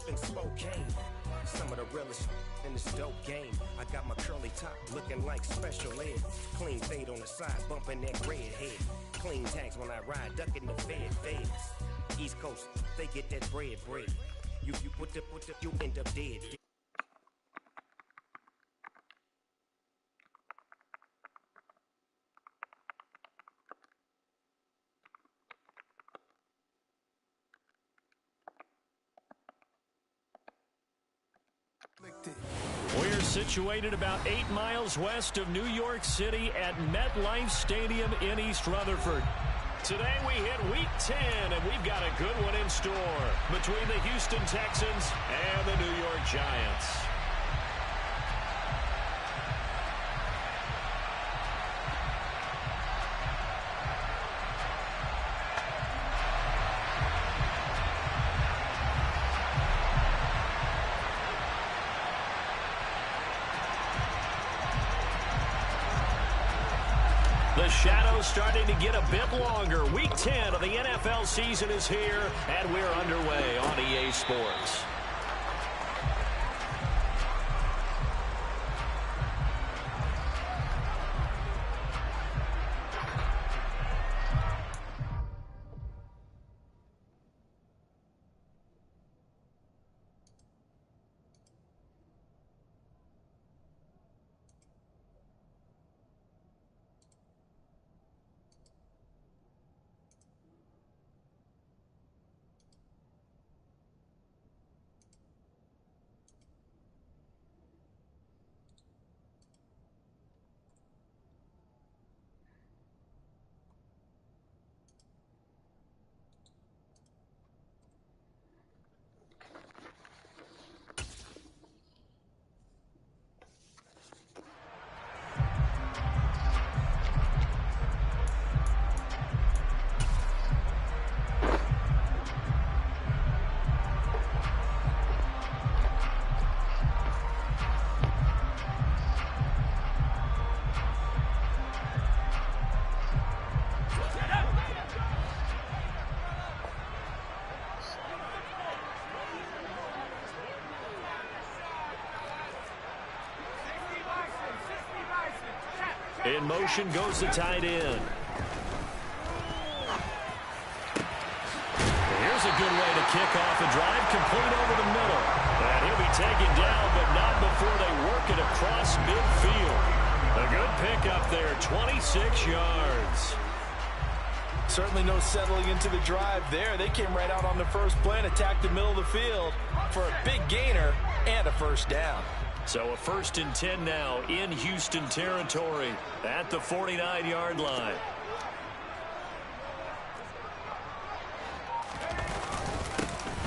up in Spokane. Some of the realest in this dope game. I got my curly top looking like special ed. Clean fade on the side, bumping that red head. Clean tags when I ride, ducking the feds. East Coast, they get that bread. You put the, you end up dead. We're situated about 8 miles west of New York City at MetLife Stadium in East Rutherford. Today we hit Week 10, and we've got a good one in store between the Houston Texans and the New York Giants. The shadow's starting to get a bit longer. Week 10 of the NFL season is here, and we're underway on EA Sports. In motion goes the tight end. Here's a good way to kick off a drive, complete over the middle. And he'll be taken down, but not before they work it across midfield. A good pickup there, 26 yards. Certainly no settling into the drive there. They came right out on the first play and attacked the middle of the field for a big gainer and a first down. So a 1st and 10 now in Houston territory at the 49-yard line.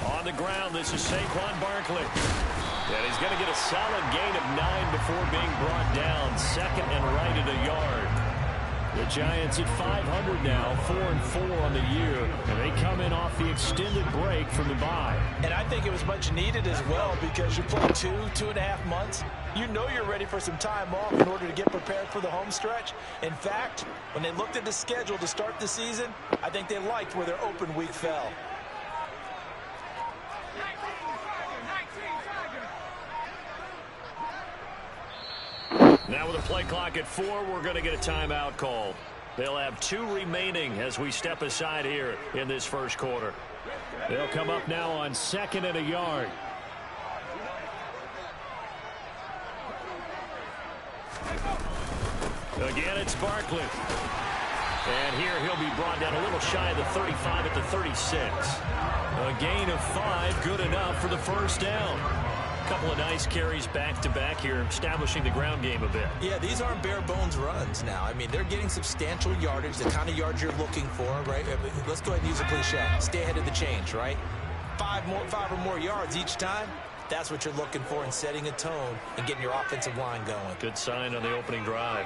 On the ground, this is Saquon Barkley. And he's going to get a solid gain of 9 before being brought down. Second and right at a yard. The Giants at 500 now, 4-4 on the year, and they come in off the extended break from the bye. And I think it was much needed as well because you play 2.5 months. You know you're ready for some time off in order to get prepared for the home stretch. In fact, when they looked at the schedule to start the season, I think they liked where their open week fell. Now with a play clock at 4, we're going to get a timeout call. They'll have 2 remaining as we step aside here in this first quarter. They'll come up now on 2nd and a yard. Again, it's Barkley. And here he'll be brought down a little shy of the 35 at the 36. A gain of 5, good enough for the first down. Couple of nice carries back-to-back here, establishing the ground game a bit. Yeah, these aren't bare-bones runs now. I mean, they're getting substantial yardage, the kind of yards you're looking for, right? Let's go ahead and use a cliche. Stay ahead of the change, right? 5 or more yards each time. That's what you're looking for in setting a tone and getting your offensive line going. Good sign on the opening drive.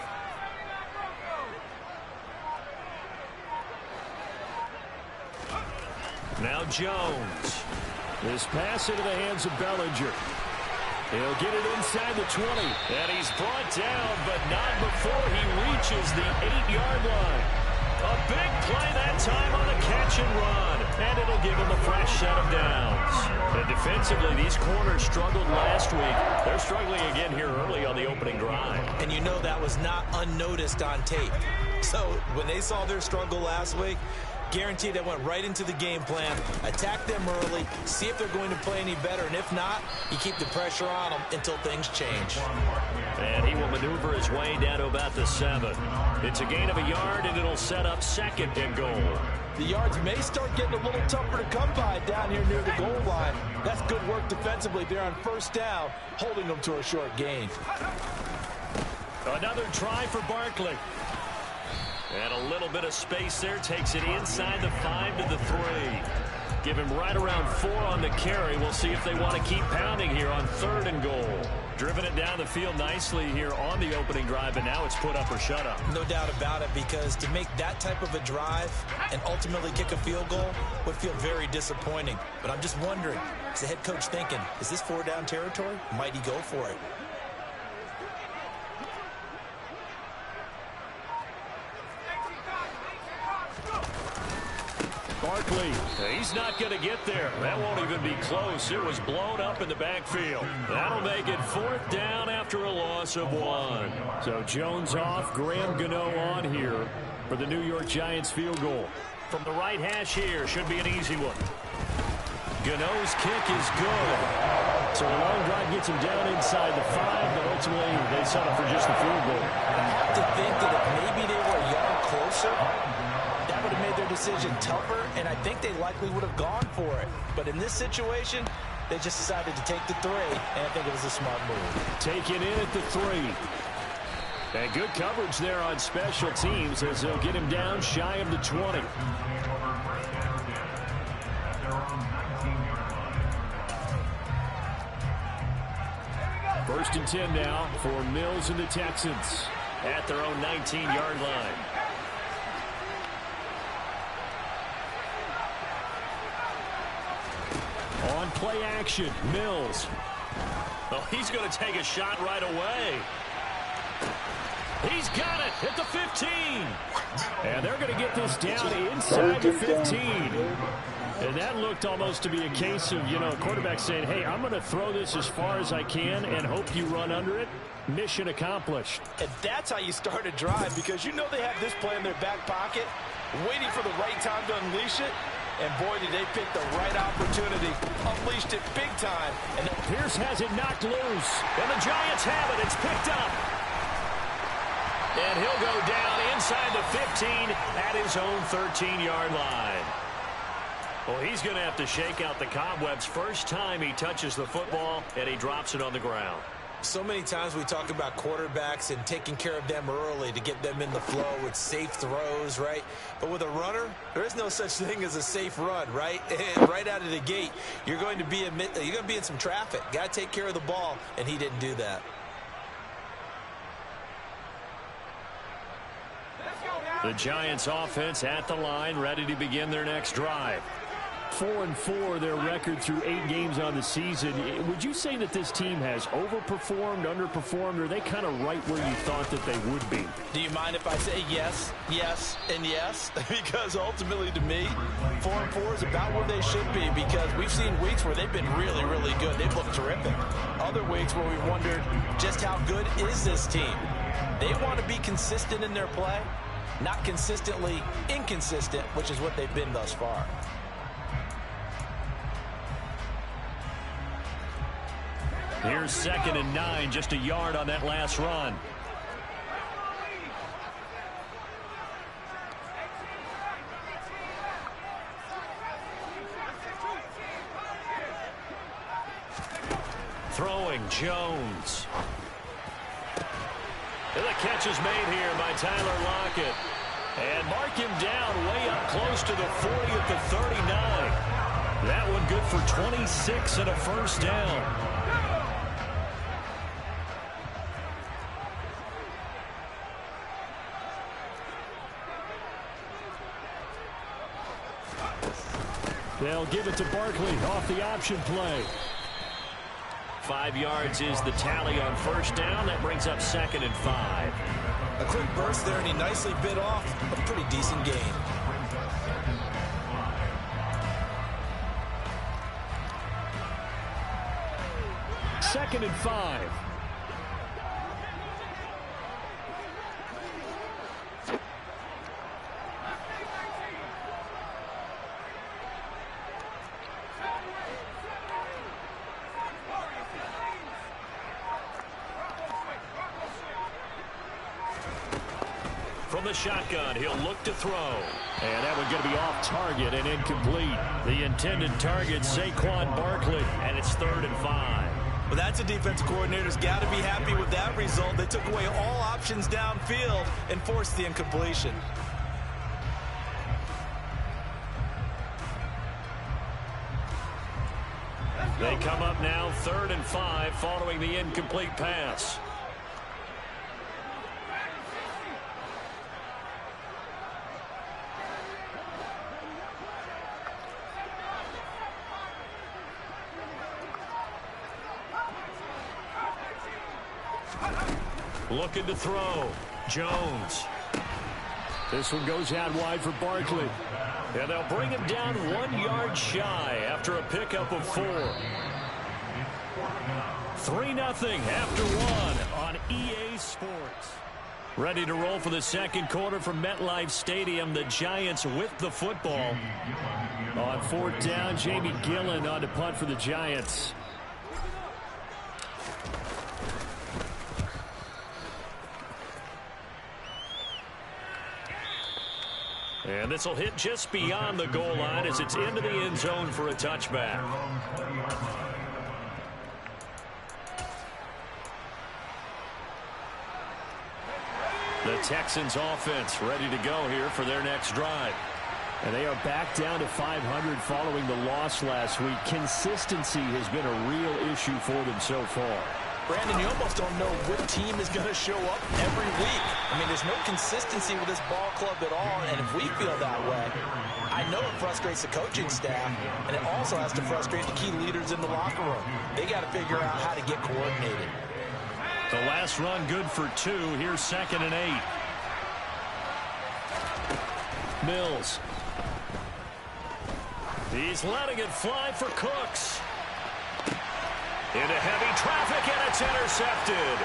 Now Jones. This pass into the hands of Bellinger. He'll get it inside the 20. And he's brought down, but not before he reaches the 8-yard line. A big play that time on a catch and run. And it'll give him a fresh set of downs. And defensively, these corners struggled last week. They're struggling again here early on the opening drive. And you know that was not unnoticed on tape. So when they saw their struggle last week, guaranteed they went right into the game plan, attack them early, see if they're going to play any better, and if not, you keep the pressure on them until things change. And he will maneuver his way down to about the 7. It's a gain of a yard, and it'll set up 2nd and goal. The yards may start getting a little tougher to come by down here near the goal line. That's good work defensively there on first down, holding them to a short gain. Another try for Barkley. And a little bit of space there, takes it inside the 5 to the 3. Give him right around 4 on the carry. We'll see if they want to keep pounding here on 3rd and goal. Driven it down the field nicely here on the opening drive, and now it's put up or shut up. No doubt about it, because to make that type of a drive and ultimately kick a field goal would feel very disappointing. But I'm just wondering, is the head coach thinking, is this 4-down territory? Might he go for it? Barkley, he's not going to get there. That won't even be close. It was blown up in the backfield. That'll make it 4th down after a loss of 1. So Jones off, Graham Gano on here for the New York Giants field goal. From the right hash here, should be an easy one. Gano's kick is good. So the long drive gets him down inside the 5, but ultimately they settle for just the field goal. I have to think that if maybe they were a yard closer, that would have made their decision tougher, and I think they likely would have gone for it. But in this situation, they just decided to take the 3, and I think it was a smart move. Taken in at the 3. And good coverage there on special teams as they'll get him down shy of the 20. First and 10 now for Mills and the Texans at their own 19-yard line. On play action, Mills. Oh, he's going to take a shot right away. He's got it at the 15. And they're going to get this down inside the 15. And that looked almost to be a case of, a quarterback saying, hey, I'm going to throw this as far as I can and hope you run under it. Mission accomplished. And that's how you start a drive, because you know they have this play in their back pocket, waiting for the right time to unleash it. And boy, did they pick the right opportunity. Unleashed it big time. And Pierce has it knocked loose. And the Giants have it. It's picked up. And he'll go down inside the 15 at his own 13-yard line. Well, he's going to have to shake out the cobwebs first time he touches the football, and he drops it on the ground. So many times we talk about quarterbacks and taking care of them early to get them in the flow with safe throws, right? But with a runner, there is no such thing as a safe run, right? And right out of the gate, you're going to be in some traffic. Got to take care of the ball, and he didn't do that. The Giants offense at the line, ready to begin their next drive. 4-4 their record through 8 games on the season. Would you say that this team has overperformed, underperformed, or are they kind of right where you thought that they would be? Do you mind if I say yes, yes, and yes? Because ultimately to me, 4-4 is about where they should be, because we've seen weeks where they've been really, really good. They've looked terrific. Other weeks where we wondered just how good is this team. They want to be consistent in their play, not consistently inconsistent, which is what they've been thus far. Here's 2nd and 9, just a yard on that last run. Throwing, Jones. And the catch is made here by Tyler Lockett. And mark him down way up close to the 40 at the 39. That one good for 26 and a first down. They'll give it to Barkley off the option play. 5 yards is the tally on first down. That brings up 2nd and 5. A quick burst there, and he nicely bit off a pretty decent gain. Second and 5. From the shotgun, he'll look to throw. And that one's going to be off target and incomplete. The intended target, Saquon Barkley, and it's 3rd and 5. Well, that's a defensive coordinator's got to be happy with that result. They took away all options downfield and forced the incompletion. They come up now 3rd and 5 following the incomplete pass. Looking to throw. Jones. This one goes out wide for Barkley. And they'll bring him down 1 yard shy after a pickup of 4. 3-0 after 1 on EA Sports. Ready to roll for the second quarter from MetLife Stadium. The Giants with the football. On 4th down, Jamie Gillen on to punt for the Giants. And this will hit just beyond the goal line as it's into the end zone for a touchback. The Texans offense ready to go here for their next drive. And they are back down to 500 following the loss last week. Consistency has been a real issue for them so far. Brandon, you almost don't know what team is going to show up every week. I mean, there's no consistency with this ball club at all, and if we feel that way, I know it frustrates the coaching staff, and it also has to frustrate the key leaders in the locker room. They got to figure out how to get coordinated. The last run good for 2. Here's 2nd and 8. Mills. He's letting it fly for Cooks. Into heavy traffic, and it's intercepted.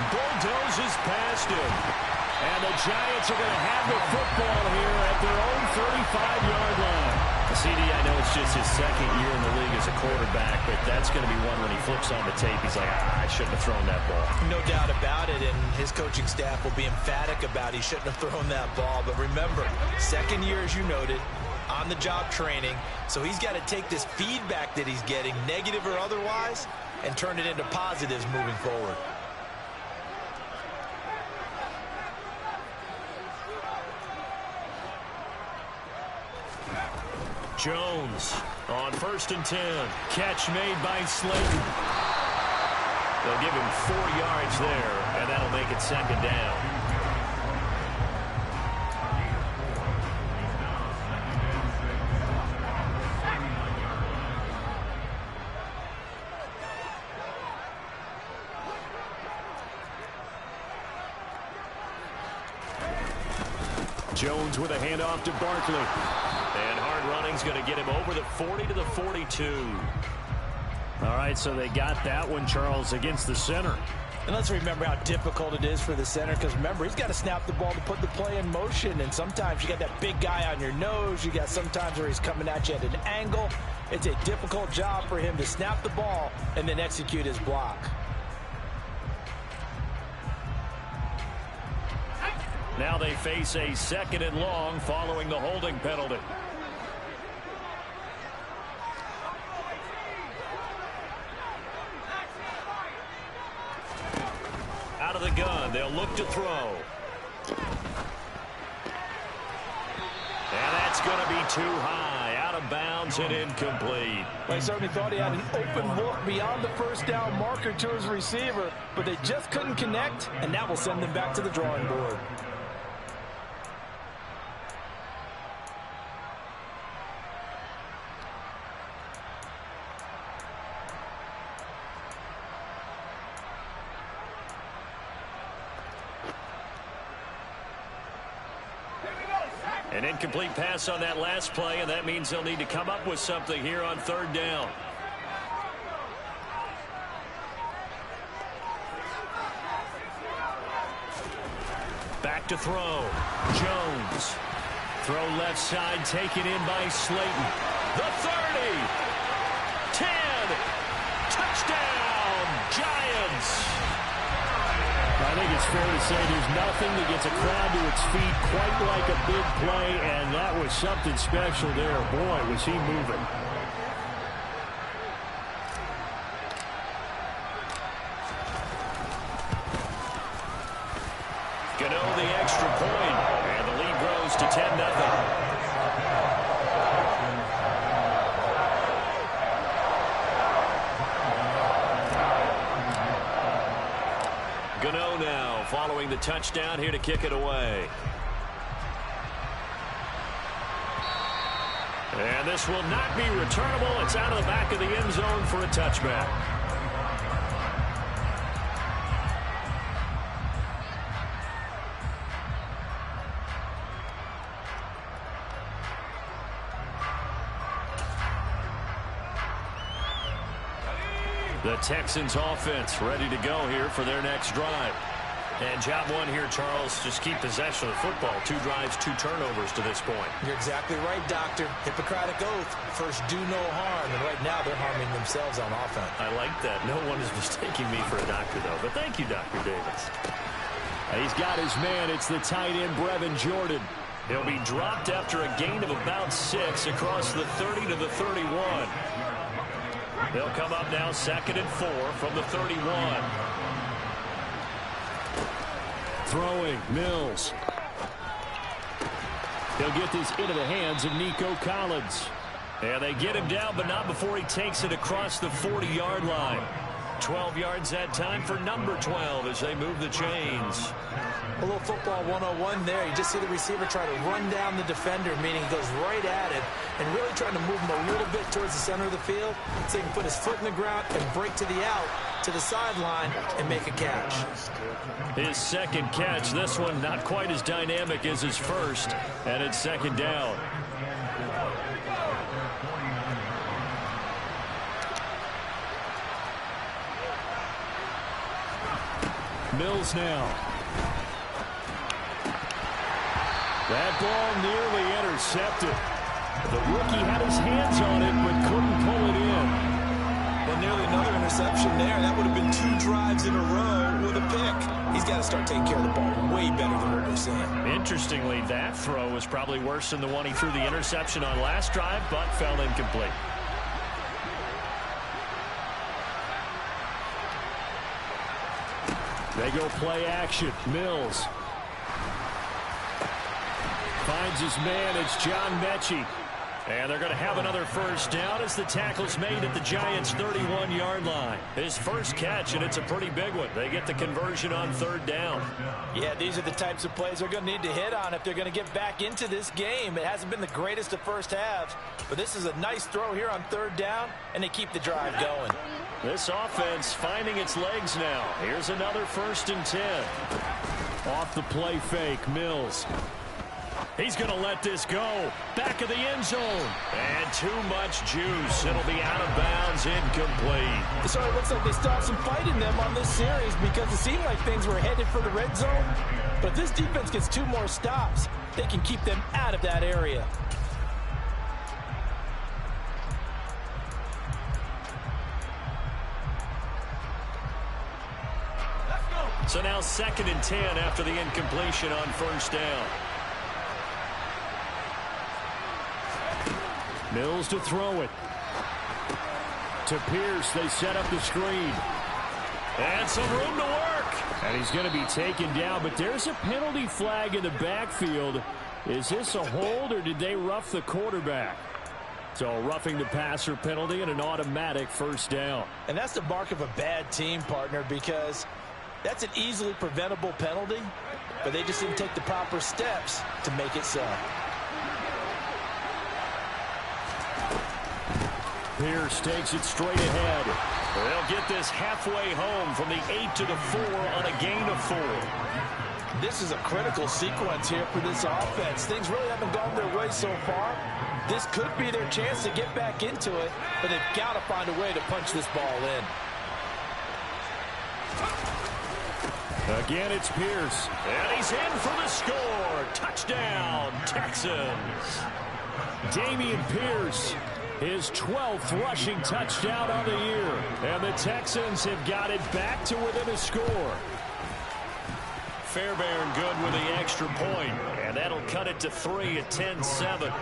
Bulldozes past him. And the Giants are going to have the football here at their own 35-yard line. CD, I know it's just his second year in the league as a quarterback, but that's going to be one when he flips on the tape. He's like, I shouldn't have thrown that ball. No doubt about it, and his coaching staff will be emphatic about he shouldn't have thrown that ball. But remember, second year, as you noted, on-the-job training, so he's got to take this feedback that he's getting, negative or otherwise, and turn it into positives moving forward. Jones on 1st and 10. Catch made by Slayton. They'll give him 4 yards there, and that'll make it 2nd down. Jones with a handoff to Barkley. And hard running's going to get him over the 40 to the 42. All right, so they got that one, Charles, against the center. And let's remember how difficult it is for the center, because remember, he's got to snap the ball to put the play in motion, and sometimes you got that big guy on your nose. You got sometimes where he's coming at you at an angle. It's a difficult job for him to snap the ball and then execute his block. Now they face a 2nd and long following the holding penalty. Out of the gun, they'll look to throw. And that's going to be too high, out of bounds and incomplete. Well, he certainly thought he had an open look beyond the 1st down marker to his receiver, but they just couldn't connect, and that will send them back to the drawing board. An incomplete pass on that last play, and that means they'll need to come up with something here on third down. Back to throw. Jones. Throw left side, taken in by Slayton. The 30. 10. Touchdown, Giants. I think it's fair to say there's nothing that gets a crowd to its feet quite like a big play, and that was something special there. Boy, was he moving. Gano the extra point, and the lead grows to 10-0. Gano now following the touchdown here to kick it away. And this will not be returnable. It's out of the back of the end zone for a touchback. The Texans offense ready to go here for their next drive. And job one here, Charles, just keep possession of the football. 2 drives, 2 turnovers to this point. You're exactly right, Doctor. Hippocratic oath. First, do no harm. And right now, they're harming themselves on offense. I like that. No one is mistaking me for a doctor, though. But thank you, Dr. Davis. He's got his man. It's the tight end, Brevin Jordan. He'll be dropped after a gain of about 6 across the 30 to the 31. They'll come up now 2nd and 4 from the 31. Throwing, Mills. He'll get this into the hands of Nico Collins. And they get him down, but not before he takes it across the 40-yard line. 12 yards that time for number 12 as they move the chains. A little football 101 there. You just see the receiver try to run down the defender, meaning he goes right at it and really trying to move him a little bit towards the center of the field so he can put his foot in the ground and break to the out, to the sideline, and make a catch. His second catch. This one not quite as dynamic as his first, and it's 2nd down. Mills now. That ball nearly intercepted. The rookie had his hands on it, but couldn't pull it in. Well, nearly another interception there. That would have been 2 drives in a row with a pick. He's got to start taking care of the ball way better than what we're seeing. Interestingly, that throw was probably worse than the one he threw the interception on last drive, but fell incomplete. They go play action. Mills finds his man. It's John Mechie. And they're going to have another first down as the tackle's made at the Giants' 31-yard line. His first catch, and it's a pretty big one. They get the conversion on 3rd down. Yeah, these are the types of plays they're going to need to hit on if they're going to get back into this game. It hasn't been the greatest of first halves, but this is a nice throw here on 3rd down, and they keep the drive going. This offense finding its legs now. Here's another 1st and 10. Off the play fake, Mills. He's going to let this go. Back of the end zone. And too much juice. It'll be out of bounds, incomplete. So it looks like they still have some fight in them on this series because it seemed like things were headed for the red zone. But if this defense gets 2 more stops, they can keep them out of that area. So now 2nd and 10 after the incompletion on 1st down. Mills to throw it. To Pierce, they set up the screen. And some room to work. And he's going to be taken down, but there's a penalty flag in the backfield. Is this a hold, or did they rough the quarterback? So roughing the passer penalty and an automatic 1st down. And that's the mark of a bad team, partner, because that's an easily preventable penalty, but they just didn't take the proper steps to make it so. Pierce takes it straight ahead. They'll get this halfway home from the 8 to the 4 on a gain of 4. This is a critical sequence here for this offense. Things really haven't gone their way so far. This could be their chance to get back into it, but they've got to find a way to punch this ball in. Again, it's Pierce. And he's in for the score. Touchdown, Texans. Dameon Pierce, his 12th rushing touchdown on the year. And the Texans have got it back to within a score. Fairbairn good with the extra point. And that'll cut it to 3 at 10-7.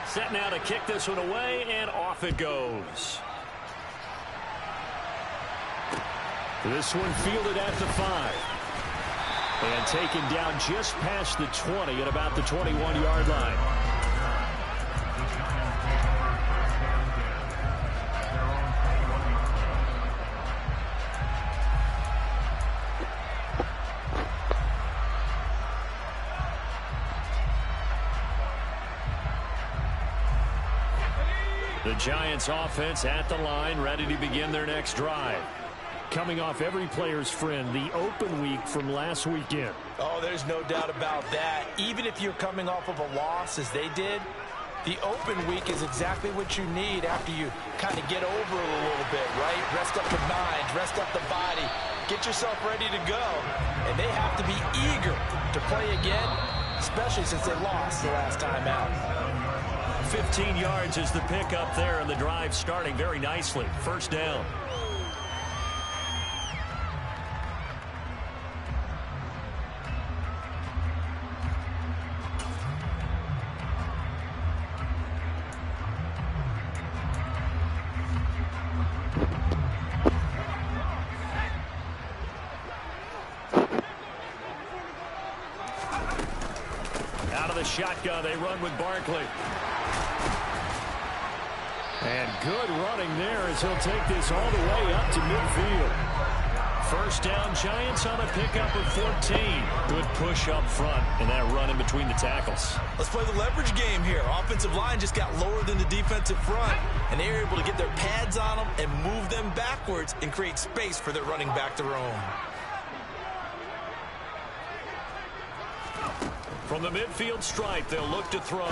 Set now to kick this one away, and off it goes. This one fielded at the 5. And taken down just past the 20 at about the 21-yard line. The Giants offense at the line, ready to begin their next drive. Coming off every player's friend, the open week from last weekend. Oh, there's no doubt about that. Even if you're coming off of a loss, as they did, the open week is exactly what you need after you kind of get over it a little bit, right? Rest up the mind, rest up the body, get yourself ready to go. And they have to be eager to play again, especially since they lost the last time out. 15 yards is the pickup there, and the drive starting very nicely. First down. Out of the shotgun, they run with Barkley. And good running there as he'll take this all the way up to midfield. First down, Giants on a pickup of 14. Good push up front and that run in between the tackles. Let's play the leverage game here. Offensive line just got lower than the defensive front, and they were able to get their pads on them and move them backwards and create space for their running back to roam. From the midfield stripe, they'll look to throw.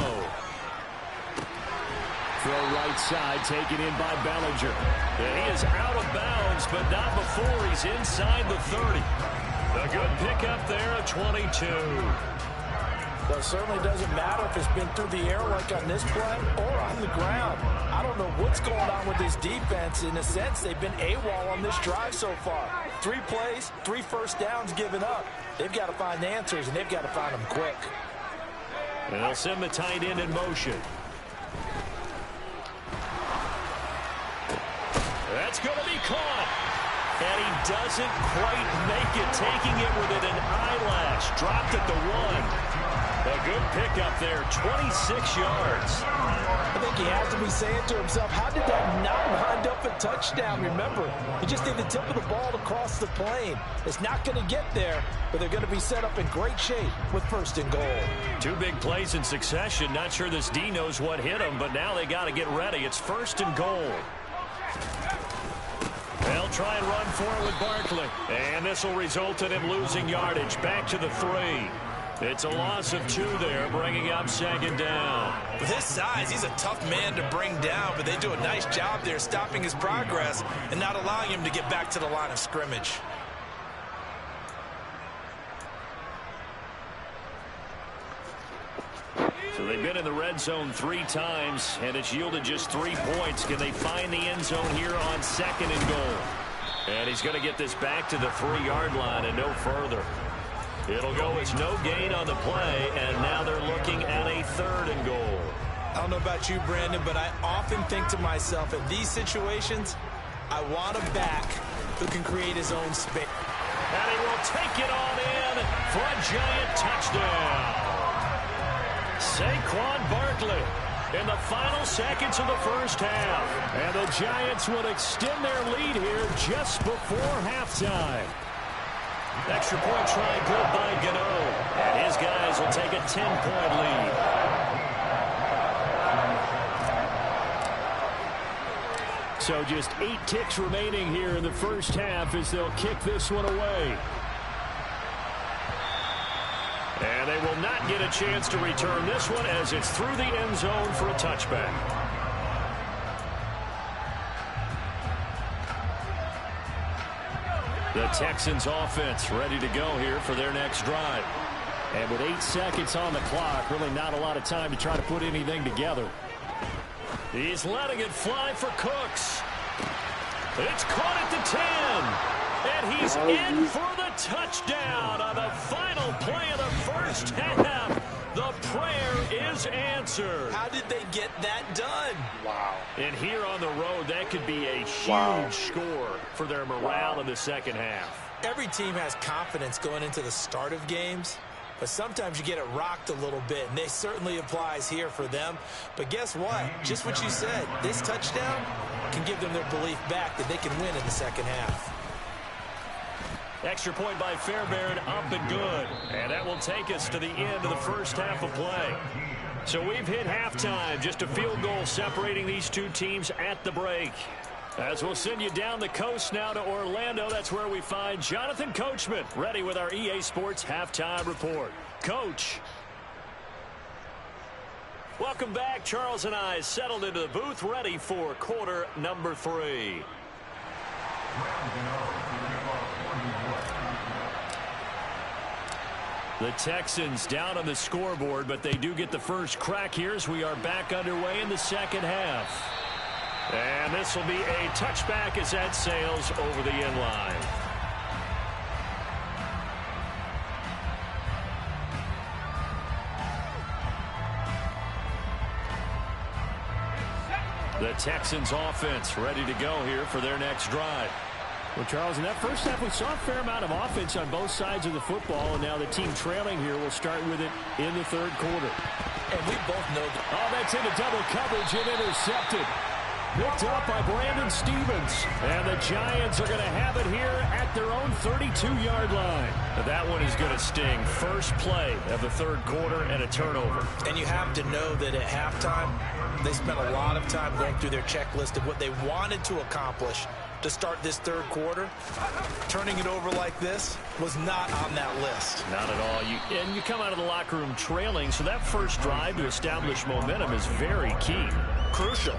Throw right side, taken in by Bellinger. And he is out of bounds, but not before he's inside the 30. A good pickup there at 22. Well, it certainly doesn't matter if it's been through the air like on this play or on the ground. I don't know what's going on with this defense. In a sense, they've been AWOL on this drive so far. 3 plays, 3 first downs given up. They've got to find answers, and they've got to find them quick. And they'll send the tight end in motion. That's going to be caught. And he doesn't quite make it, taking it within an eyelash. Dropped at the 1. A good pickup there, 26 yards. I think he has to be saying to himself, how did that not wind up a touchdown? Remember, he just did the tip of the ball to cross the plane. It's not going to get there, but they're going to be set up in great shape with 1st and goal. 2 big plays in succession. Not sure this D knows what hit him, but now they got to get ready. It's 1st and goal. They'll try and run for it with Barkley. And this will result in him losing yardage. Back to the 3. It's a loss of 2 there, bringing up 2nd down. With his size, he's a tough man to bring down, but they do a nice job there stopping his progress and not allowing him to get back to the line of scrimmage. So they've been in the red zone 3 times, and it's yielded just 3 points. Can they find the end zone here on 2nd and goal? And he's going to get this back to the 3-yard line and no further. It'll go as no gain on the play, and now they're looking at a 3rd and goal. I don't know about you, Brandon, but I often think to myself, in these situations, I want a back who can create his own space. And he will take it on in for a Giant touchdown. Saquon Barkley in the final seconds of the first half. And the Giants will extend their lead here just before halftime. Extra point try good by Gano. And his guys will take a 10-point lead. So just 8 ticks remaining here in the first half as they'll kick this one away. And they will not get a chance to return this one as it's through the end zone for a touchback. The Texans offense ready to go here for their next drive. And with 8 seconds on the clock, really not a lot of time to try to put anything together. He's letting it fly for Cooks. It's caught at the 10. And he's in for the touchdown on the final play of the first half. The prayer is answered. How did they get that done? Wow. And here on the road, that could be a huge score for their morale in the second half. Every team has confidence going into the start of games, but sometimes you get it rocked a little bit, and this certainly applies here for them. But guess what? Just what you said, this touchdown can give them their belief back that they can win in the second half. Extra point by Fairbairn, up and good. And that will take us to the end of the first half of play. So we've hit halftime, just a field goal separating these two teams at the break. As we'll send you down the coast now to Orlando, that's where we find Jonathan Coachman, ready with our EA Sports Halftime Report. Coach. Welcome back. Charles and I settled into the booth, ready for quarter number 3. The Texans down on the scoreboard, but they do get the first crack here as we are back underway in the second half. And this will be a touchback as that sails over the end line. The Texans offense ready to go here for their next drive. Well, Charles, in that first half, we saw a fair amount of offense on both sides of the football, and now the team trailing here will start with it in the third quarter. And we both know that. Oh, that's into double coverage and intercepted. Picked up by Brandon Stevens. And the Giants are going to have it here at their own 32-yard line. That one is going to sting. First play of the third quarter and a turnover. And you have to know that at halftime, they spent a lot of time going through their checklist of what they wanted to accomplish to start this third quarter. Turning it over like this was not on that list. Not at all. And you come out of the locker room trailing, so that first drive to establish momentum is very key. Crucial.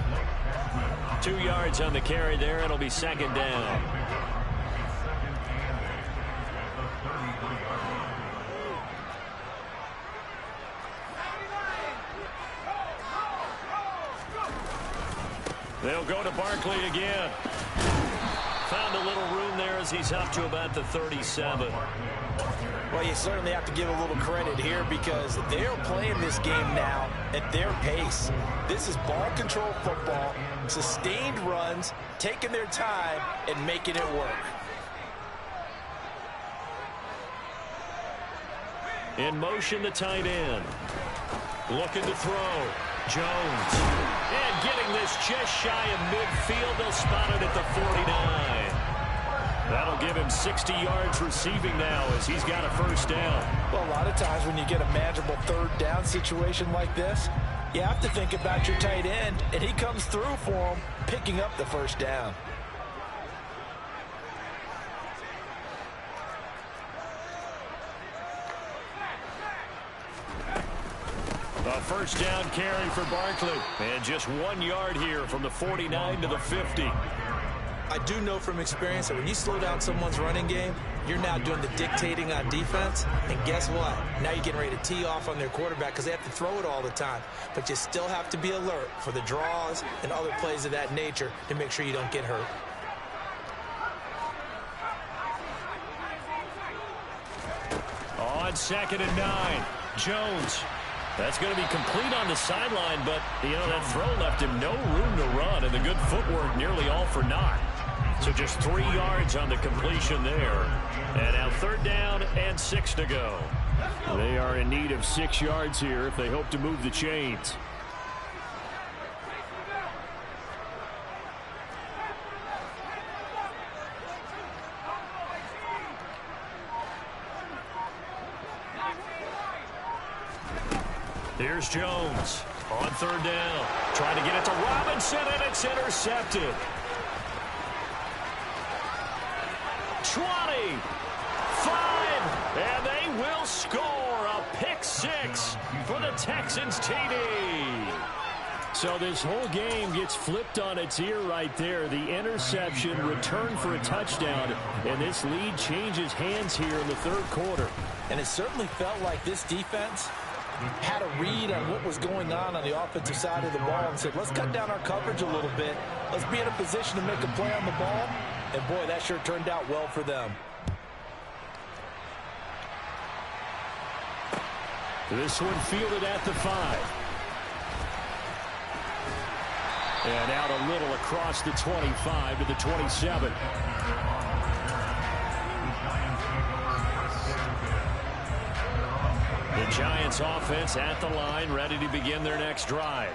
2 yards on the carry there. It'll be second down. They'll go to Barkley again. Found a little room there as he's up to about the 37. Well, you certainly have to give a little credit here because they're playing this game now at their pace. This is ball control football, sustained runs, taking their time and making it work. In motion, the tight end. Looking to throw. Jones. And getting this just shy of midfield. They'll spot it at the 49. That'll give him 60 yards receiving now as he's got a first down. Well, a lot of times when you get a manageable third down situation like this, you have to think about your tight end, and he comes through for him, picking up the first down. A first down carry for Barkley. And just 1 yard here from the 49 to the 50. I do know from experience that when you slow down someone's running game, you're now doing the dictating on defense. And guess what? Now you're getting ready to tee off on their quarterback because they have to throw it all the time. But you still have to be alert for the draws and other plays of that nature to make sure you don't get hurt. On 2nd and 9, Jones. That's going to be complete on the sideline, but, that throw left him no room to run, and the good footwork nearly all for naught. So just 3 yards on the completion there. And now third down and 6 to go. They are in need of 6 yards here if they hope to move the chains. Here's Jones on third down. Trying to get it to Robinson, and it's intercepted. 6 for the Texans TD. So this whole game gets flipped on its ear right there. The interception, return for a touchdown, and this lead changes hands here in the third quarter. And it certainly felt like this defense had a read on what was going on the offensive side of the ball and said, let's cut down our coverage a little bit. Let's be in a position to make a play on the ball. And, boy, that sure turned out well for them. This one fielded at the 5. And out a little across the 25 to the 27. The Giants offense at the line, ready to begin their next drive.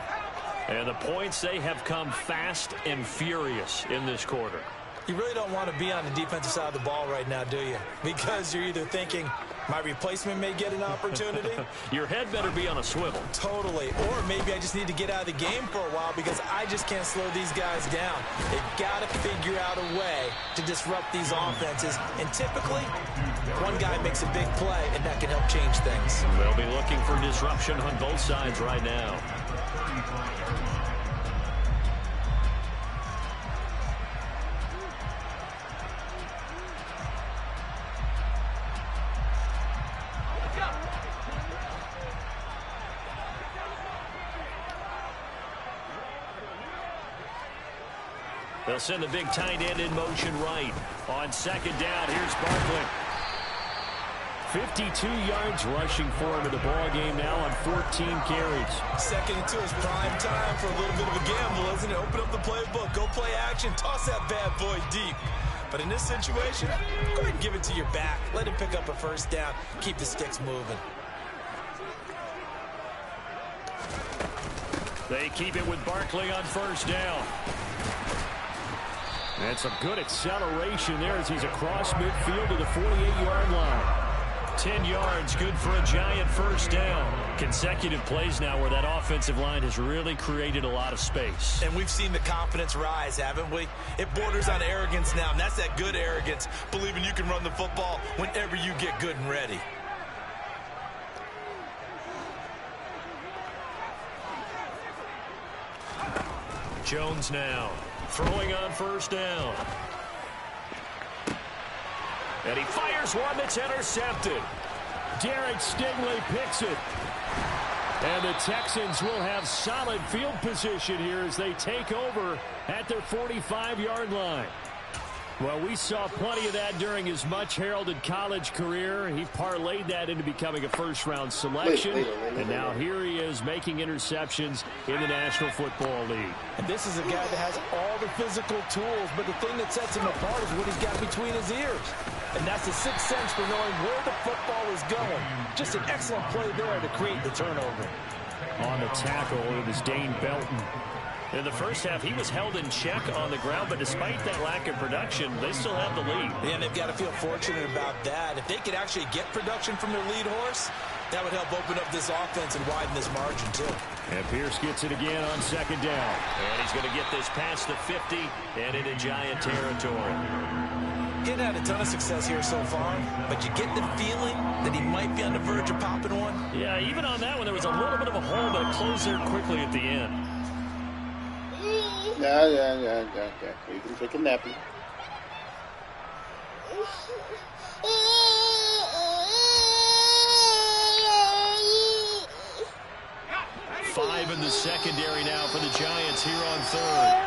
And the points, they have come fast and furious in this quarter. You really don't want to be on the defensive side of the ball right now, do you? Because you're either thinking, my replacement may get an opportunity. Your head better be on a swivel. Totally. Or maybe I just need to get out of the game for a while because I just can't slow these guys down. They've got to figure out a way to disrupt these offenses. And typically, one guy makes a big play, and that can help change things. They'll be looking for disruption on both sides right now. They'll send the big tight end in motion right. On second down, here's Barkley. 52 yards rushing for him in the ball game now on 14 carries. 2nd and 2 is prime time for a little bit of a gamble, isn't it? Open up the playbook, go play action, toss that bad boy deep. But in this situation, go ahead and give it to your back. Let him pick up a first down. Keep the sticks moving. They keep it with Barkley on first down. And some good acceleration there as he's across midfield to the 48-yard line. 10 yards, good for a Giant first down. Consecutive plays now where that offensive line has really created a lot of space. And we've seen the confidence rise, haven't we? It borders on arrogance now, and that's that good arrogance, believing you can run the football whenever you get good and ready. Jones now throwing on first down. And he fires one that's intercepted. Derek Stingley picks it. And the Texans will have solid field position here as they take over at their 45-yard line. Well, we saw plenty of that during his much-heralded college career. He parlayed that into becoming a first-round selection. And now here he is making interceptions in the National Football League. And this is a guy that has all the physical tools, but the thing that sets him apart is what he's got between his ears. And that's the sixth sense for knowing where the football is going. Just an excellent play there to create the turnover. On the tackle, it was Dane Belton. In the first half, he was held in check on the ground, but despite that lack of production, they still have the lead. Yeah, and they've got to feel fortunate about that. If they could actually get production from their lead horse, that would help open up this offense and widen this margin, too. And Pierce gets it again on second down. And he's going to get this past the 50 and into Giant territory. He hadn't had a ton of success here so far, but you get the feeling that he might be on the verge of popping one. Yeah, even on that one, there was a little bit of a hole, but it closed there quickly at the end. Yeah. You can take a nappy. Five in the secondary now for the Giants here on third.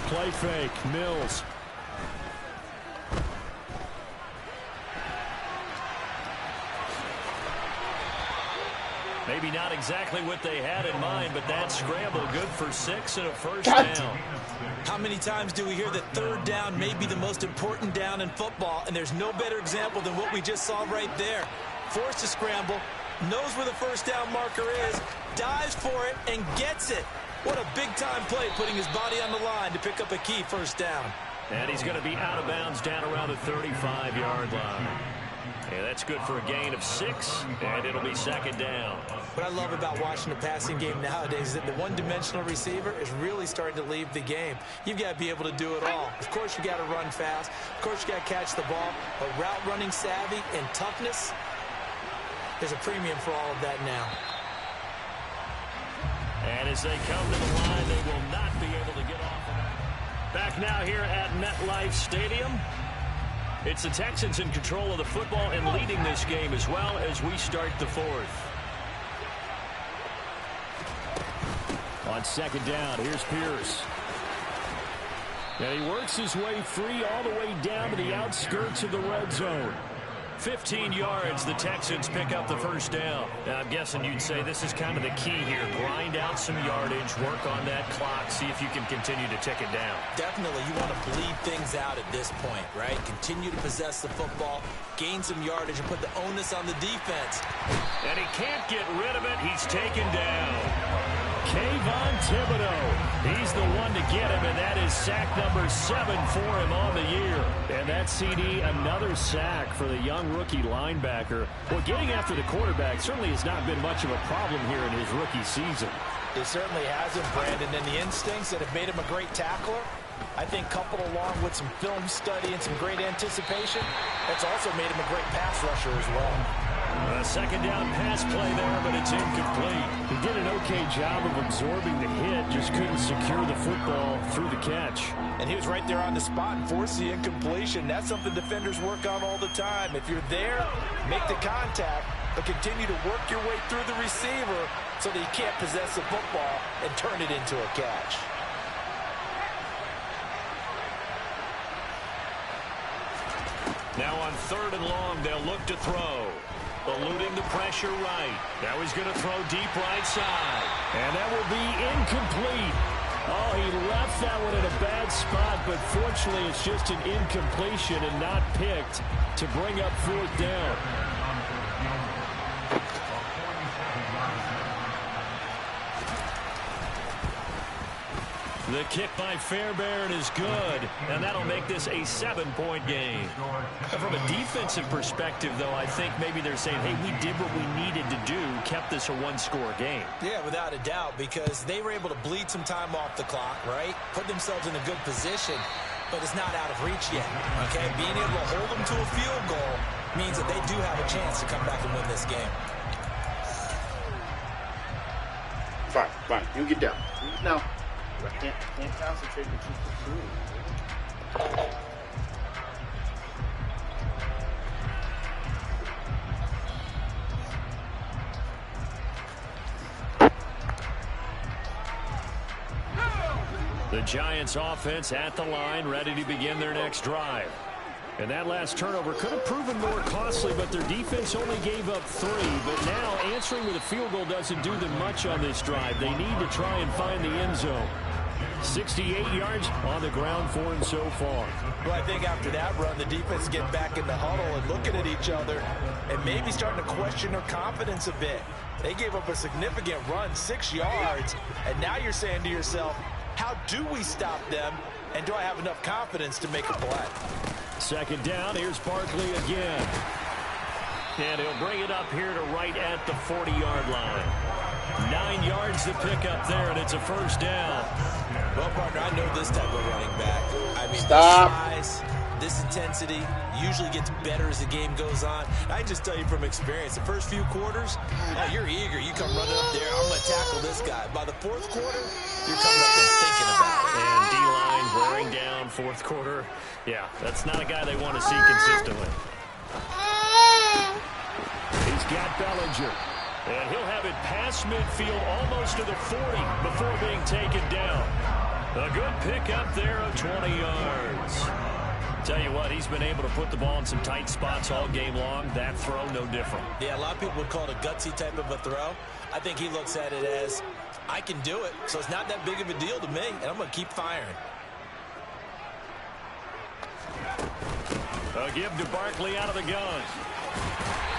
Play fake, Mills. Maybe not exactly what they had in mind, but that scramble good for 6 and a first down. How many times do we hear that third down may be the most important down in football, and there's no better example than what we just saw right there. Forced to scramble, knows where the first down marker is, dives for it, and gets it. What a big-time play, putting his body on the line to pick up a key first down. And he's going to be out of bounds down around the 35-yard line. And that's good for a gain of 6, and it'll be second down. What I love about watching the passing game nowadays is that the one-dimensional receiver is really starting to leave the game. You've got to be able to do it all. Of course, you got to run fast. Of course, you got to catch the ball. But route running savvy and toughness, There's a premium for all of that now. And as they come to the line, they will not be able to get off. Back now here at MetLife Stadium. It's the Texans in control of the football and leading this game as well as we start the fourth. On second down, here's Pierce. And he works his way free all the way down to the outskirts of the red zone. 15 yards, the Texans pick up the first down. Now, I'm guessing you'd say this is kind of the key here. Grind out some yardage, work on that clock, see if you can continue to tick it down. Definitely, you want to bleed things out at this point, right? Continue to possess the football, gain some yardage, and put the onus on the defense. And he can't get rid of it. He's taken down. Kayvon Thibodeau, he's the one to get him, and that is sack number 7 for him on the year. And that CD, another sack for the young rookie linebacker. Well, getting after the quarterback certainly has not been much of a problem here in his rookie season. It certainly hasn't, Brandon, and the instincts that have made him a great tackler, I think coupled along with some film study and some great anticipation, that's also made him a great pass rusher as well. A second down pass play there, but it's incomplete. He did an okay job of absorbing the hit, just couldn't secure the football through the catch. And he was right there on the spot and forced the incompletion. That's something defenders work on all the time. If you're there, make the contact, but continue to work your way through the receiver so that he can't possess the football and turn it into a catch. Now on third and long, they'll look to throw. Eluding the pressure right. Now he's going to throw deep right side. And that will be incomplete. Oh, he left that one in a bad spot, but fortunately it's just an incompletion and not picked to bring up fourth down. The kick by Fairbairn is good, and that'll make this a 7-point game. From a defensive perspective, though, I think maybe they're saying, hey, we did what we needed to do, kept this a one-score game. Yeah, without a doubt, because they were able to bleed some time off the clock, right? Put themselves in a good position, but it's not out of reach yet, okay? Being able to hold them to a field goal means that they do have a chance to come back and win this game. Fine. You get down. No. I can't concentrate with you. The Giants offense at the line, ready to begin their next drive. And that last turnover could have proven more costly, but their defense only gave up 3. But now answering with a field goal doesn't do them much on this drive. They need to try and find the end zone. 68 yards on the ground for him so far. Well, I think after that run, the defense is getting back in the huddle and looking at each other and maybe starting to question their confidence a bit. They gave up a significant run, 6 yards, and now you're saying to yourself, how do we stop them, and do I have enough confidence to make a play? Second down, here's Barkley again. And he'll bring it up here to right at the 40-yard line. 9 yards to pick up there, and it's a first down. Well, partner, I know this type of running back. I mean, Stop. This size, this intensity usually gets better as the game goes on. I just tell you from experience, the first few quarters, you're eager. You come running up there, I'm going to tackle this guy. By the fourth quarter, you're coming up and thinking about it. And D-line wearing down fourth quarter. Yeah, that's not a guy they want to see consistently. He's got Bellinger. And he'll have it past midfield almost to the 40 before being taken down. A good pickup there of 20 yards. Tell you what, he's been able to put the ball in some tight spots all game long. That throw, no different. Yeah, a lot of people would call it a gutsy type of a throw. I think he looks at it as, I can do it, so it's not that big of a deal to me, and I'm going to keep firing. A give to Barkley out of the gun.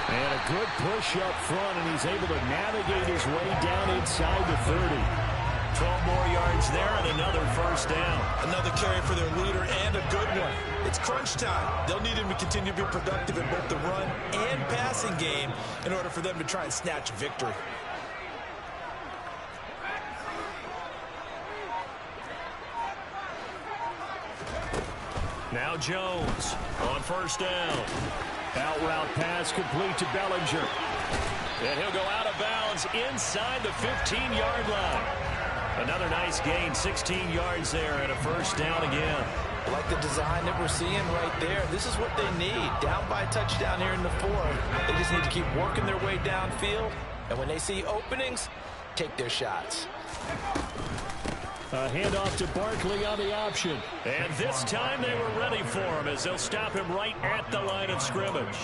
And a good push up front, and he's able to navigate his way down inside the 30. 12 more yards there and another first down. Another carry for their leader and a good one. It's crunch time. They'll need him to continue to be productive in both the run and passing game in order for them to try and snatch a victory. Now Jones on first down. Out route pass complete to Bellinger. And he'll go out of bounds inside the 15-yard line. Another nice gain, 16 yards there, and a first down again. I like the design that we're seeing right there. This is what they need. Down by a touchdown here in the fourth. They just need to keep working their way downfield. And when they see openings, take their shots. A handoff to Barkley on the option. And this time they were ready for him as they'll stop him right at the line of scrimmage.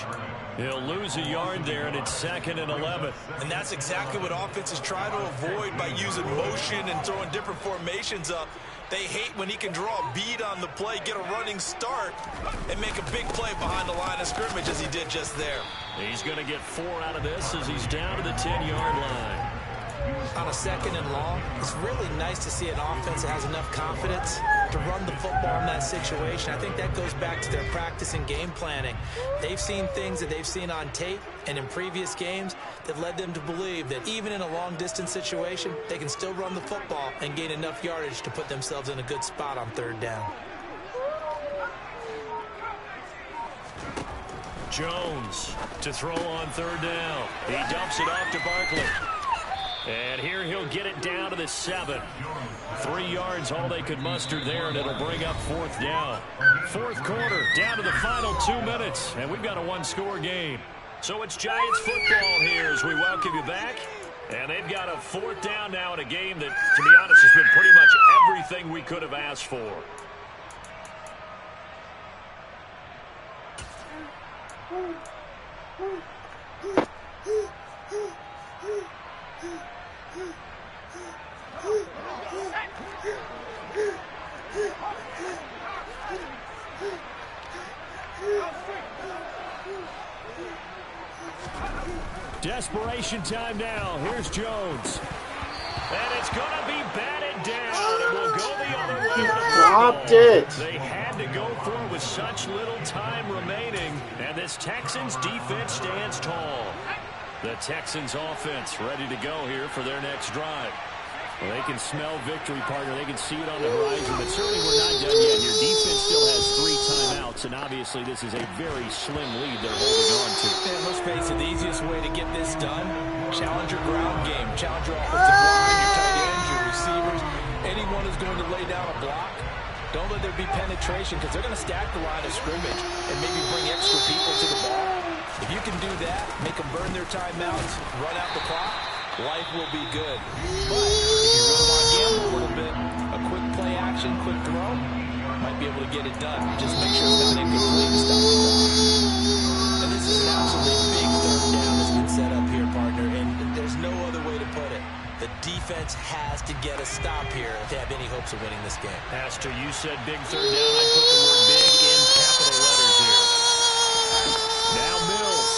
He'll lose a yard there, and it's 2nd and 11. And that's exactly what offenses try to avoid by using motion and throwing different formations up. They hate when he can draw a bead on the play, get a running start, and make a big play behind the line of scrimmage as he did just there. He's going to get 4 out of this as he's down to the 10-yard line. On a 2nd and long, it's really nice to see an offense that has enough confidence to run the football in that situation. I think that goes back to their practice and game planning. They've seen things that they've seen on tape and in previous games that led them to believe that even in a long-distance situation, they can still run the football and gain enough yardage to put themselves in a good spot on 3rd down. Jones to throw on 3rd down. He dumps it off to Barkley. And here he'll get it down to the 7. 3 yards all they could muster there, and it'll bring up 4th down. 4th quarter, down to the final 2 minutes, and we've got a 1-score game. So it's Giants football here as we welcome you back. And they've got a 4th down now in a game that, to be honest, has been pretty much everything we could have asked for. Desperation time now. Here's Jones. And it's going to be batted down. It will go the other way. Dropped it. They had to go for it with such little time remaining. And this Texans defense stands tall. The Texans offense ready to go here for their next drive. Well, they can smell victory, partner. They can see it on the horizon, but certainly we're not done yet. Your defense still has 3 timeouts, and obviously this is a very slim lead they're holding on to. And let's face it, the easiest way to get this done, challenge your ground game, challenge your offensive line, your tight ends, your receivers. Anyone who's going to lay down a block, don't let there be penetration because they're going to stack the line of scrimmage and maybe bring extra people to the ball. If you can do that, make them burn their timeouts, run out the clock, life will be good. But if you really want to gamble a little bit, a quick play action, quick throw, might be able to get it done. Just make sure it's not incomplete to stop the clock. And this is an absolutely big 3rd down that's been set up here, partner, and there's no other way to put it. The defense has to get a stop here to have any hopes of winning this game. Pastor, you said big 3rd down. I put the word big in capital letters here. Now Mills.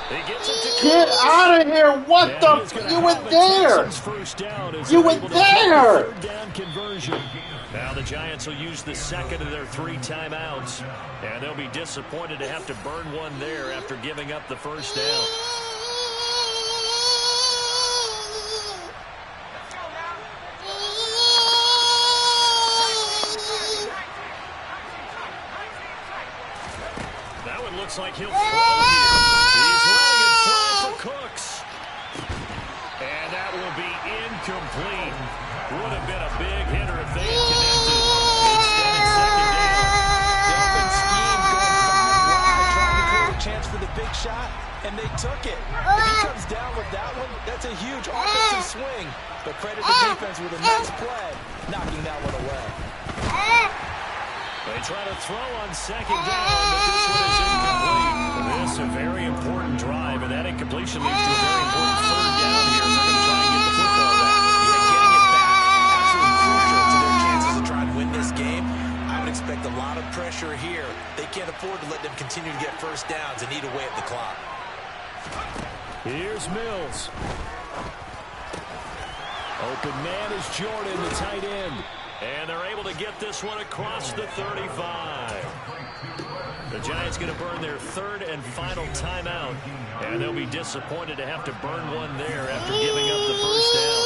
He gets it to Get out of here. What the? You were there. You were there. 3rd down conversion. Now the Giants will use the 2nd of their 3 timeouts. And they'll be disappointed to have to burn one there after giving up the 1st down. That one looks like he'll throw here. He's letting it fly for Cooks. And that will be incomplete. Would have been a big hitter if they had connected. Instead, it's 2nd down. The open scheme going 5 wide, trying to create a chance for the big shot, and they took it. If he comes down with that one, that's a huge offensive swing. But credit the defense with a nice play, knocking that one away. They try to throw on 2nd down, but this one is incomplete. This is a very important drive, and that incompletion leads to a very important 3rd down here. They're going to try and get the football back. Yeah, getting it back, absolutely crucial to their chances to try and win this game. I would expect a lot of pressure here. They can't afford to let them continue to get 1st downs and eat away at the clock. Here's Mills. Open man is Jordan, the tight end. And they're able to get this one across the 35. The Giants going to burn their 3rd and final timeout. And they'll be disappointed to have to burn one there after giving up the 1st down.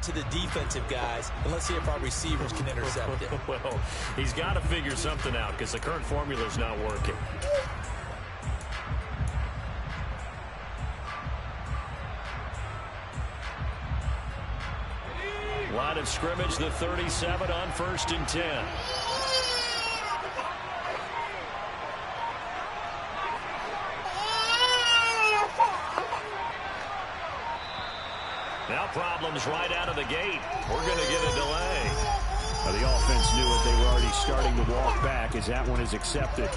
to the defensive guys, and let's see if our receivers can intercept it. Well, he's got to figure something out because the current formula is not working. Line of scrimmage, the 37 on 1st and 10. Now problems right out of the gate. We're going to get a delay. Now the offense knew it. They were already starting to walk back as that one is accepted.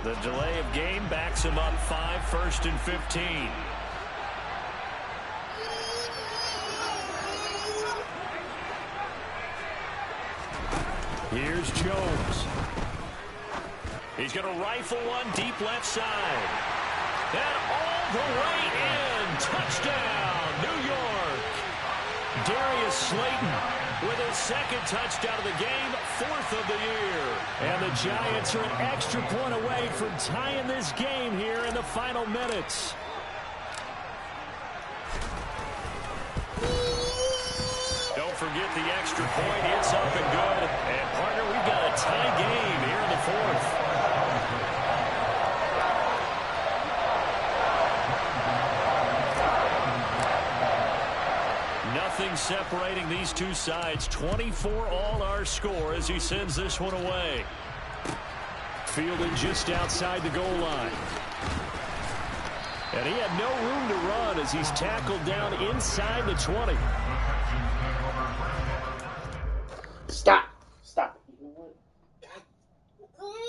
The delay of game backs him up 5, 1st and 15. Here's Jones. He's going to rifle one deep left side. And all the way in. Touchdown, New York. Darius Slayton with his second touchdown of the game, 4th of the year. And the Giants are an extra point away from tying this game here in the final minutes. Don't forget the extra point. It's up and good. And, partner, we've got a tie game here in the 4th. Nothing separating these two sides. 24 all our score as he sends this one away. Fielded just outside the goal line. And he had no room to run as he's tackled down inside the 20. Stop. Stop.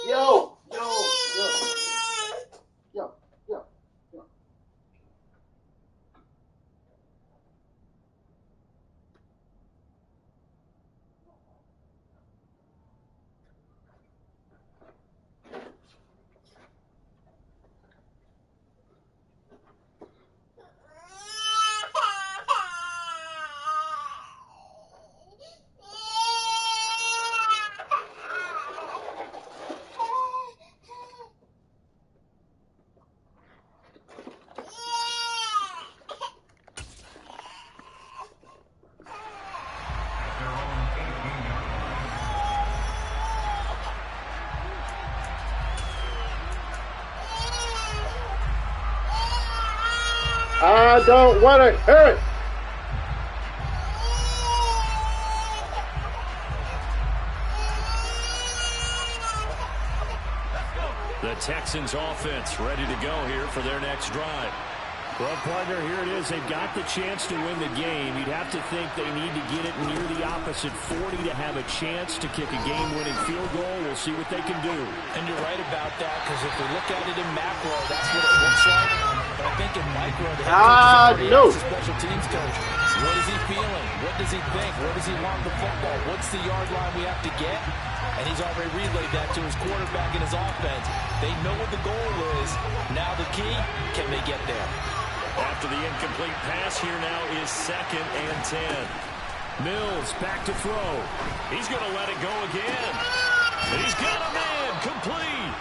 Yo. I don't want to hear it. The Texans offense ready to go here for their next drive. Well, partner, here it is. They've got the chance to win the game. You'd have to think they need to get it near the opposite 40 to have a chance to kick a game-winning field goal. We'll see what they can do. And you're right about that, because if we look at it in macro, that's what it looks like. But I think in micro, the head coach is special teams coach. What is he feeling? What does he think? Where does he want the football? What's the yard line we have to get? And he's already relayed that to his quarterback and his offense. They know what the goal is. Now the key, can they get there? After the incomplete pass, here now is 2nd and 10. Mills back to throw. He's going to let it go again. He's got a man complete.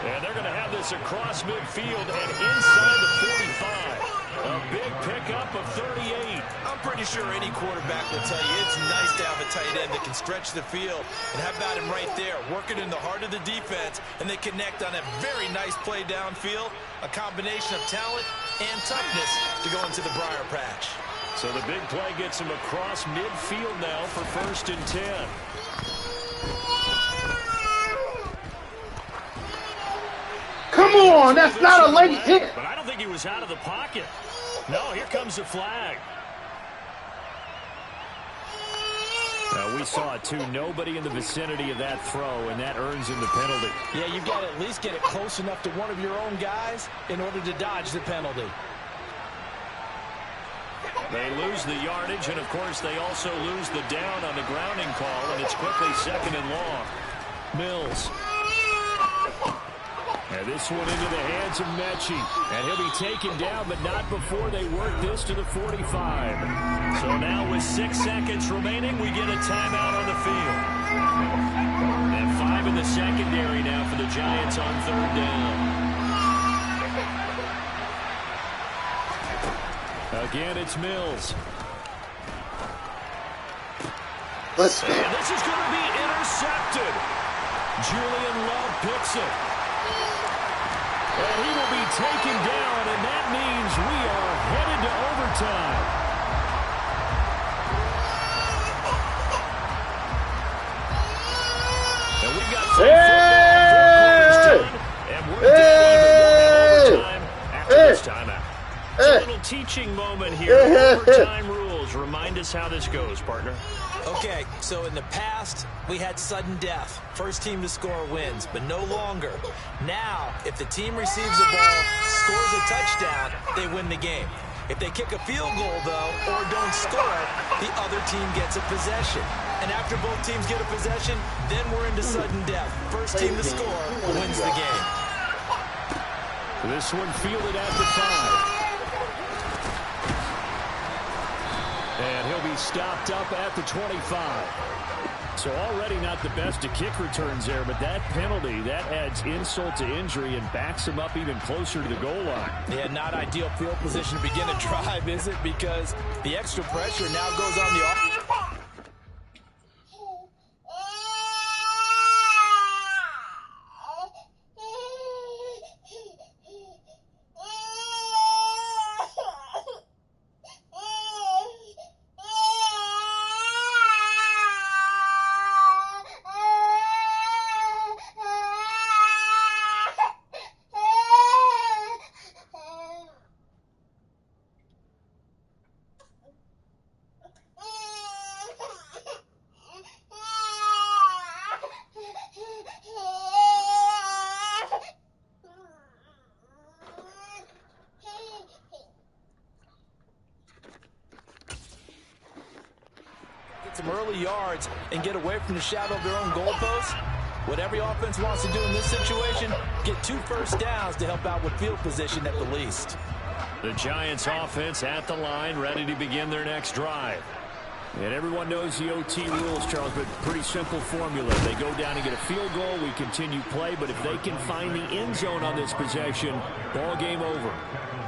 And they're going to have this across midfield and inside the 45. A big pickup of 38. I'm pretty sure any quarterback will tell you it's nice to have a tight end that can stretch the field. And how about him right there, working in the heart of the defense, and they connect on a very nice play downfield. A combination of talent and toughness to go into the briar patch. So the big play gets him across midfield now for 1st and 10. Come on, that's not a late hit. But I don't think he was out of the pocket. No, here comes the flag. Now we saw it too. Nobody in the vicinity of that throw, and that earns him the penalty. Yeah, you've got to at least get it close enough to one of your own guys in order to dodge the penalty. They lose the yardage, and of course they also lose the down on the grounding call, and it's quickly 2nd and long. Mills. And this one into the hands of Mechie. And he'll be taken down, but not before they work this to the 45. So now with 6 seconds remaining, we get a timeout on the field. And 5 in the secondary now for the Giants on 3rd down. Again, it's Mills. Let's go. And this is going to be intercepted. Julian Love picks it. And he will be taken down, and that means we are headed to overtime. And we got some football 4 quarters done, and we're down even more overtime after this timeout. It's a little teaching moment here. Overtime rules. Remind us how this goes, partner. Okay, so in the past, we had sudden death. First team to score wins, but no longer. Now, if the team receives the ball, scores a touchdown, they win the game. If they kick a field goal, though, or don't score, the other team gets a possession. And after both teams get a possession, then we're into sudden death. First team to score wins the game. This one fielded at the 5. And he'll be stopped up at the 25. So already not the best of kick returns there, but that penalty, that adds insult to injury and backs him up even closer to the goal line. Yeah, not ideal field position to begin a drive, is it? Because the extra pressure now goes on the offense. Some early yards and get away from the shadow of their own goalposts. What every offense wants to do in this situation, get 2 first downs to help out with field position at the least. The Giants offense at the line, ready to begin their next drive. And everyone knows the OT rules, Charles, but pretty simple formula. They go down and get a field goal, we continue play, but if they can find the end zone on this possession, ball game over.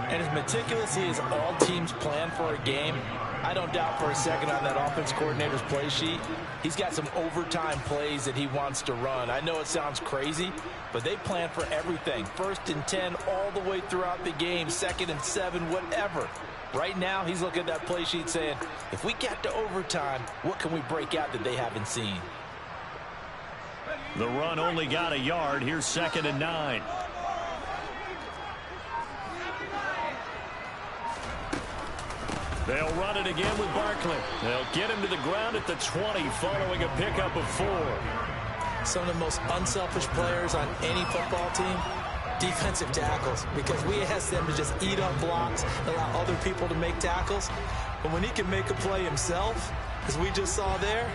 And as meticulous as all teams plan for a game, I don't doubt for a second on that offense coordinator's play sheet, he's got some overtime plays that he wants to run. I know it sounds crazy, but they plan for everything. 1st and 10 all the way throughout the game, 2nd and 7, whatever. Right now, he's looking at that play sheet saying, if we get to overtime, what can we break out that they haven't seen? The run only got a yard. Here's 2nd and 9. They'll run it again with Barkley. They'll get him to the ground at the 20 following a pickup of 4. Some of the most unselfish players on any football team, defensive tackles, because we ask them to just eat up blocks, allow other people to make tackles. But when he can make a play himself, as we just saw there,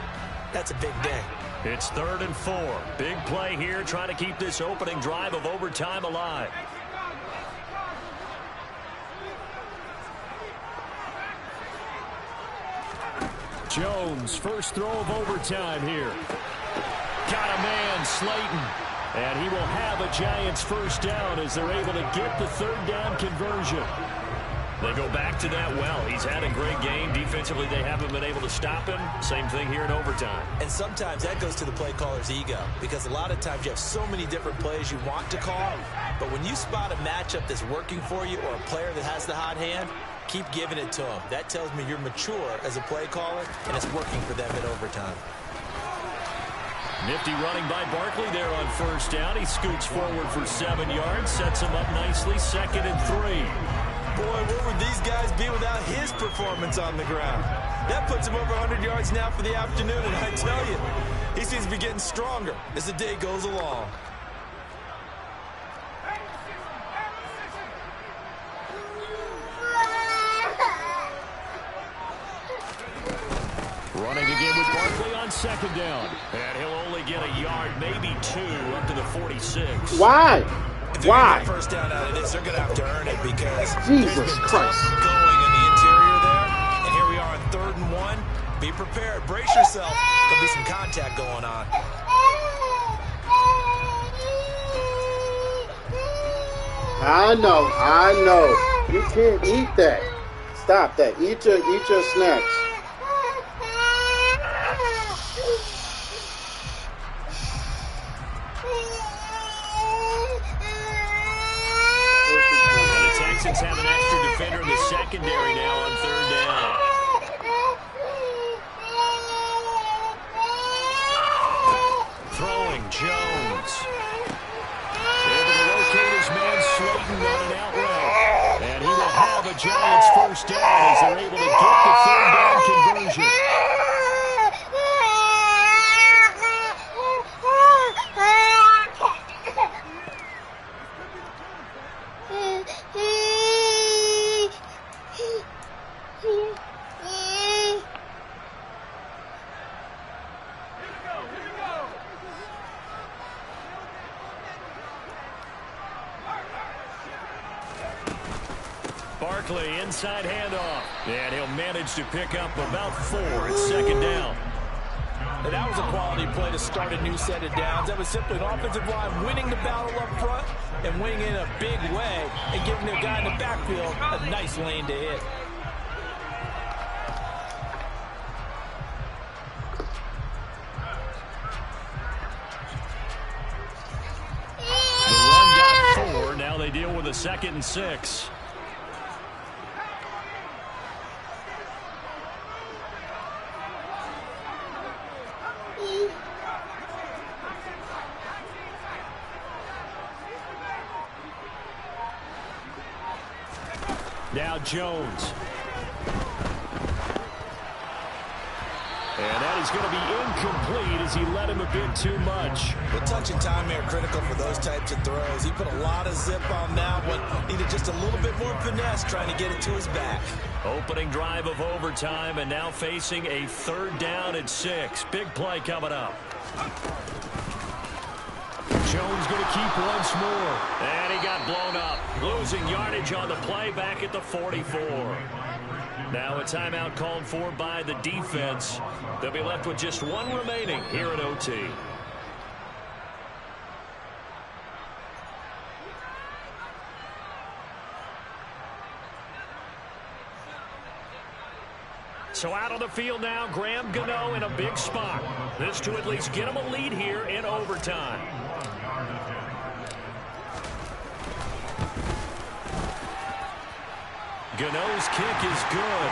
that's a big day. It's 3rd and 4. Big play here, trying to keep this opening drive of overtime alive. Jones, first throw of overtime here. Got a man, Slayton. And he will have a Giants first down as they're able to get the 3rd down conversion. They go back to that well. He's had a great game. Defensively, they haven't been able to stop him. Same thing here in overtime. And sometimes that goes to the play caller's ego, because a lot of times you have so many different plays you want to call, but when you spot a matchup that's working for you or a player that has the hot hand, keep giving it to him. That tells me you're mature as a play caller, and it's working for them in overtime. Nifty running by Barkley there on 1st down. He scoots forward for 7 yards, sets him up nicely, 2nd and 3. Boy, where would these guys be without his performance on the ground? That puts him over 100 yards now for the afternoon, and I tell you, he seems to be getting stronger as the day goes along. Running again with Barkley on 2nd down. And he'll only get a yard, maybe 2, up to the 46. Why? If they're going to get first down out of this, they're going to have to earn it, because Jesus there's been Christ. tunnel going in the interior there. And here we are on 3rd and 1. Be prepared. Brace yourself. There'll be some contact going on. I know. You can't eat that. Stop that. Eat your snacks. And the Texans have an extra defender in the secondary now on third down. Throwing Jones. Able to locate his man Slayton on an out route. And he will have a Giants first down as they're able to get the third down conversion. Barkley, inside handoff. And he'll manage to pick up about 4. It's second down. And that was a quality play to start a new set of downs. That was simply an offensive line winning the battle up front and winning in a big way and giving their guy in the backfield a nice lane to hit. The run got 4. Now they deal with a 2nd and 6. Now Jones. And that is going to be incomplete as he led him a bit too much. The touch and time are critical for those types of throws. He put a lot of zip on that one. Needed just a little bit more finesse trying to get it to his back. Opening drive of overtime and now facing a third down at 6. Big play coming up. Jones going to keep once more. And he got blown up. Losing yardage on the play back at the 44. Now a timeout called for by the defense. They'll be left with just 1 remaining here at OT. So out on the field now, Graham Gano in a big spot. This to at least get him a lead here in overtime. Gano's kick is good.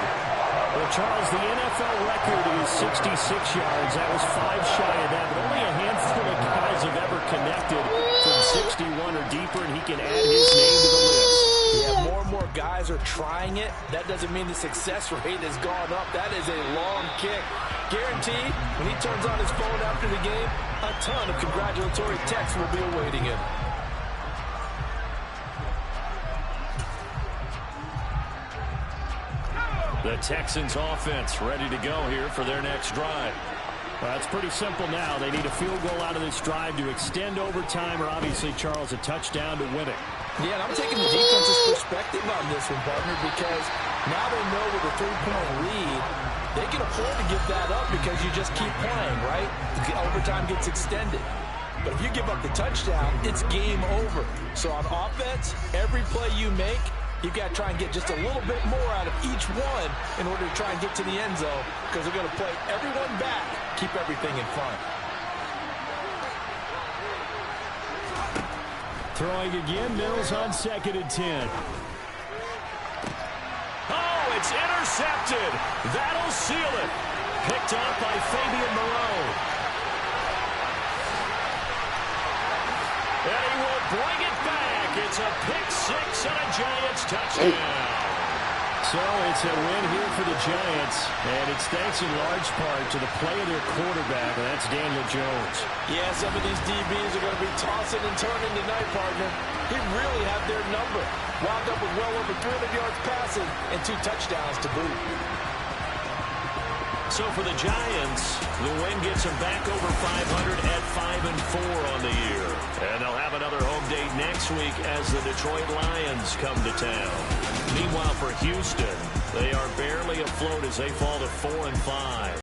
Well, Charles, the NFL record is 66 yards. That was 5 shy of that, but only a handful of guys have ever connected from 61 or deeper, and he can add his name to the list. Yeah, more and more guys are trying it. That doesn't mean the success rate has gone up. That is a long kick. Guaranteed, when he turns on his phone after the game, a ton of congratulatory texts will be awaiting him. The Texans offense ready to go here for their next drive. Well, it's pretty simple now. They need a field goal out of this drive to extend overtime, or obviously, Charles, a touchdown to win it. Yeah, and I'm taking the defense's perspective on this one, partner, because now they know with a 3-point lead, they can afford to give that up because you just keep playing, right? The overtime gets extended. But if you give up the touchdown, it's game over. So on offense, every play you make, you've got to try and get just a little bit more out of each one in order to try and get to the end zone, because they're going to play everyone back, keep everything in front. Throwing again, Mills on 2nd and 10. Oh, it's intercepted. That'll seal it. Picked up by Fabian Moreau. And he will bring it back. It's a pick 6 and a Giants touchdown. So it's a win here for the Giants, and it's thanks in large part to the play of their quarterback, and that's Daniel Jones. Yeah, some of these DBs are going to be tossing and turning tonight, partner. He really had their number. Wound up with well over 300 yards passing and 2 touchdowns to boot. So for the Giants, the win gets them back over 500 at 5-4 on the year. And they'll have another home date next week as the Detroit Lions come to town. Meanwhile, for Houston, they are barely afloat as they fall to 4-5.